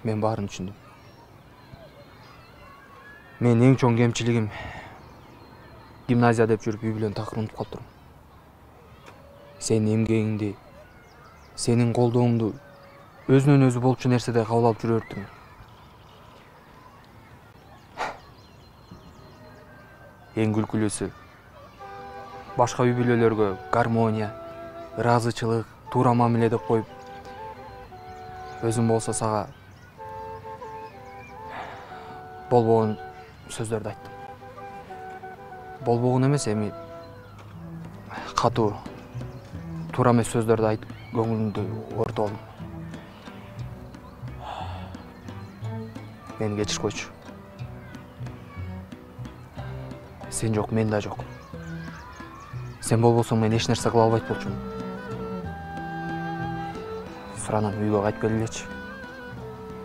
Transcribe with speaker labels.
Speaker 1: Мен барын түшүндүм. Мен эң чоң кемчилигим гимназия деп жүрүп үй бүлөнү такыр унутуп калыптырмын. Сенин эмгегиңди, сенин колдооңду өзүнөн өзү болчу нерседей кабыл алып жүрө бериптирмин. Эң күлкүлүүсү башка үй бүлөлөргө гармония, ыраазычылык, туура мамиле деп коюп, өзүм болсо сага болбогон сөздөрдү айттым. Болбогон эмес, эми катуу, туура эмес сөздөрдү айтып, көңүлүңдү оорутуп алдым. Мени кечирип койчу. Сен жок, мен да жок. Сен болбосоң мен эч нерсе кыла албайт болчумун. Суранам, үйгө кайтып келгилечи.